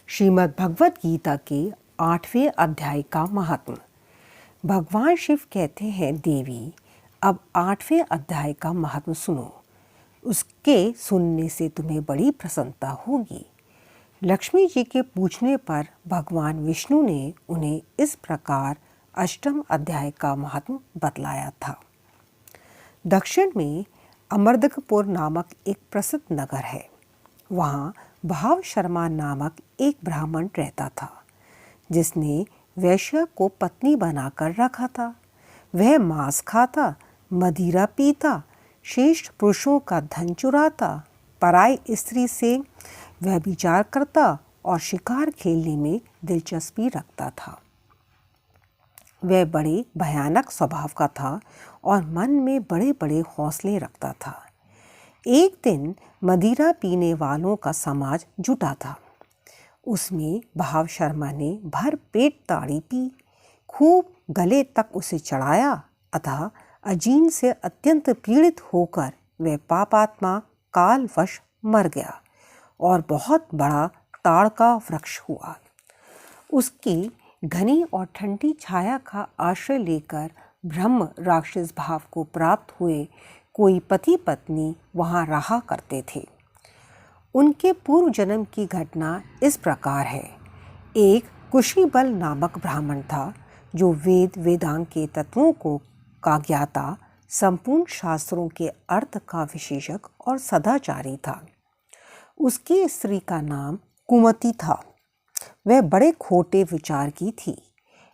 श्रीमद् भगवत गीता के 8वें अध्याय का महात्म। भगवान शिव कहते हैं, देवी अब 8वें अध्याय का महात्म सुनो। उसके सुनने से तुम्हें बड़ी प्रसन्नता होगी। लक्ष्मी जी के पूछने पर भगवान विष्णु ने उन्हें इस प्रकार 8वें अध्याय का महात्म बतलाया था। दक्षिण में अमरदकपुर नामक एक प्रसिद्ध नगर है। वहाँ भाव शर्मा नामक एक ब्राह्मण रहता था, जिसने वैश्या को पत्नी बनाकर रखा था। वह मांस खाता, मदिरा पीता, श्रेष्ठ पुरुषों का धन चुराता, पराई स्त्री से व्यभिचार करता और शिकार खेलने में दिलचस्पी रखता था। वह बड़े भयानक स्वभाव का था और मन में बड़े बड़े हौसले रखता था। एक दिन मदिरा पीने वालों का समाज जुटा था। उसमें भाव शर्मा ने भर पेट ताड़ी पी, खूब गले तक उसे चढ़ाया। अतः अजीन से अत्यंत पीड़ित होकर वह पापात्मा कालवश मर गया और बहुत बड़ा ताड़ का वृक्ष हुआ। उसकी घनी और ठंडी छाया का आश्रय लेकर ब्रह्म राक्षस भाव को प्राप्त हुए कोई पति पत्नी वहाँ रहा करते थे। उनके पूर्व जन्म की घटना इस प्रकार है। एक कुशीबल नामक ब्राह्मण था, जो वेद वेदांग के तत्वों का ज्ञाता, संपूर्ण शास्त्रों के अर्थ का विशेषज्ञ और सदाचारी था। उसकी स्त्री का नाम कुमति था। वह बड़े खोटे विचार की थी।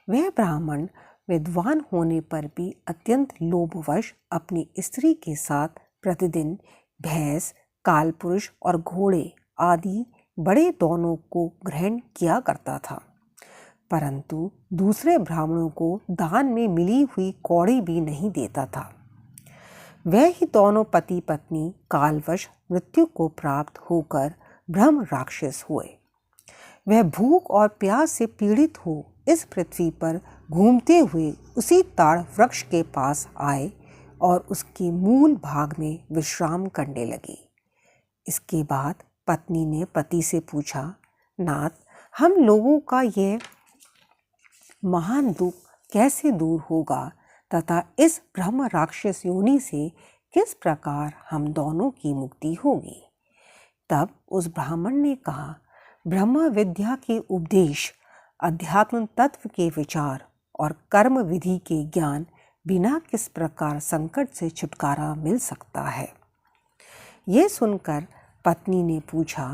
वह ब्राह्मण विद्वान होने पर भी अत्यंत लोभवश अपनी स्त्री के साथ प्रतिदिन भैंस, कालपुरुष और घोड़े आदि बड़े दोनों को ग्रहण किया करता था, परंतु दूसरे ब्राह्मणों को दान में मिली हुई कौड़ी भी नहीं देता था। वह ही दोनों पति पत्नी कालवश मृत्यु को प्राप्त होकर ब्रह्म राक्षस हुए। वह भूख और प्यास से पीड़ित हो इस पृथ्वी पर घूमते हुए उसी ताड़ वृक्ष के पास आए और उसके मूल भाग में विश्राम करने लगे। इसके बाद पत्नी ने पति से पूछा, नाथ, हम लोगों का यह महान दुख कैसे दूर होगा तथा इस ब्रह्म राक्षस योनि से किस प्रकार हम दोनों की मुक्ति होगी? तब उस ब्राह्मण ने कहा, ब्रह्म विद्या के उपदेश, अध्यात्म तत्व के विचार और कर्म विधि के ज्ञान बिना किस प्रकार संकट से छुटकारा मिल सकता है। ये सुनकर पत्नी ने पूछा,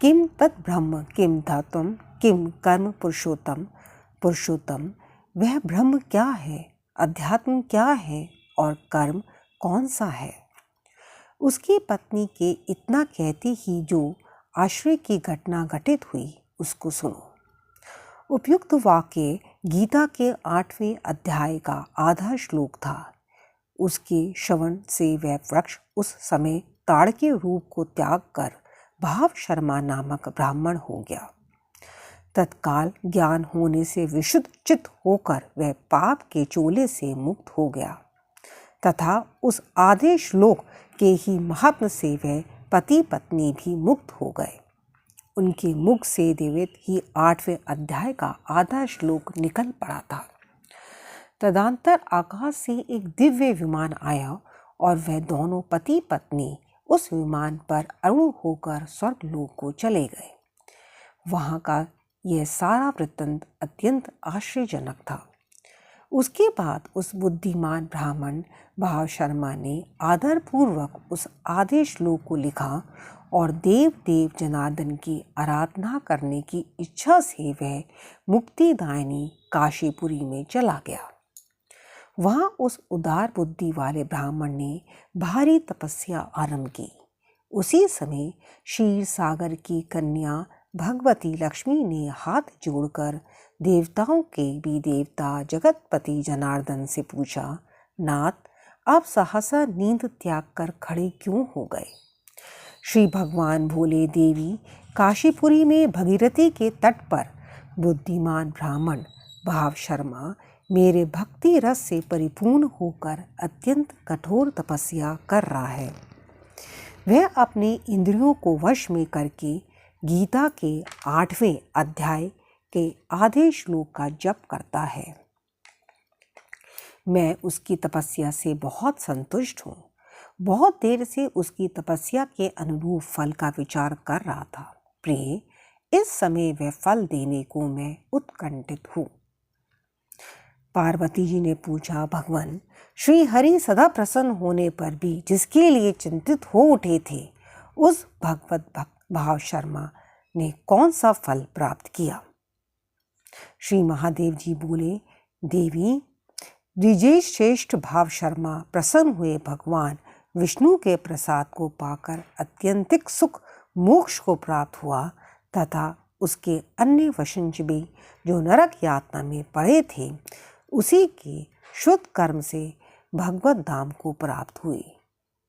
किम तत् ब्रह्म किम धातुम किम कर्म पुरुषोत्तम? पुरुषोत्तम वह ब्रह्म क्या है, अध्यात्म क्या है और कर्म कौन सा है? उसकी पत्नी के इतना कहते ही जो आश्रय की घटना घटित हुई उसको सुनो। उपयुक्त वाक्य गीता के 8वें अध्याय का आधा श्लोक था। उसके श्रवण से वह वृक्ष उस समय ताड़ के रूप को त्याग कर भाव शर्मा नामक ब्राह्मण हो गया। तत्काल ज्ञान होने से विशुद्ध चित्त होकर वह पाप के चोले से मुक्त हो गया तथा उस आधे श्लोक के ही महात्म से वह पति पत्नी भी मुक्त हो गए। उनके मुख से देवित ही 8वें अध्याय का आधा श्लोक निकल पड़ा था। तदंतर आकाश से एक दिव्य विमान आया और वह दोनों पति पत्नी उस विमान पर अरूढ़ होकर स्वर्गलोक को चले गए। वहाँ का यह सारा वृत्तांत अत्यंत आश्चर्यजनक था। उसके बाद उस बुद्धिमान ब्राह्मण भाव शर्मा ने आदरपूर्वक उस आधे श्लोक को लिखा और देव देव जनार्दन की आराधना करने की इच्छा से वह मुक्तिदायिनी काशीपुरी में चला गया। वहाँ उस उदार बुद्धि वाले ब्राह्मण ने भारी तपस्या आरंभ की। उसी समय क्षीर सागर की कन्या भगवती लक्ष्मी ने हाथ जोड़कर देवताओं के भी देवता जगतपति जनार्दन से पूछा, नाथ, आप सहसा नींद त्याग कर खड़े क्यों हो गए? श्री भगवान बोले, देवी, काशीपुरी में भगीरथी के तट पर बुद्धिमान ब्राह्मण भाव शर्मा मेरे भक्ति रस से परिपूर्ण होकर अत्यंत कठोर तपस्या कर रहा है। वह अपने इंद्रियों को वश में करके गीता के 8वें अध्याय के आधे श्लोक का जप करता है, मैं उसकी तपस्या से बहुत संतुष्ट हूँ। बहुत देर से उसकी तपस्या के अनुरूप फल का विचार कर रहा था। प्रिय, इस समय वह फल देने को मैं उत्कंठित हूँ। पार्वती जी ने पूछा, भगवान, श्री हरि सदा प्रसन्न होने पर भी जिसके लिए चिंतित हो उठे थे, उस भगवत भाव शर्मा ने कौन सा फल प्राप्त किया? श्री महादेव जी बोले, देवी, द्विजेश श्रेष्ठ भाव शर्मा प्रसन्न हुए भगवान विष्णु के प्रसाद को पाकर अत्यंतिक सुख मोक्ष को प्राप्त हुआ तथा उसके अन्य वंशज भी जो नरक यातना में पड़े थे, उसी के शुद्ध कर्म से भगवत धाम को प्राप्त हुए।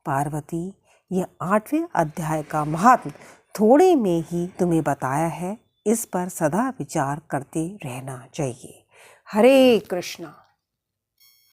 पार्वती, यह 8वें अध्याय का महात्म थोड़े में ही तुम्हें बताया है, इस पर सदा विचार करते रहना चाहिए। हरे कृष्णा।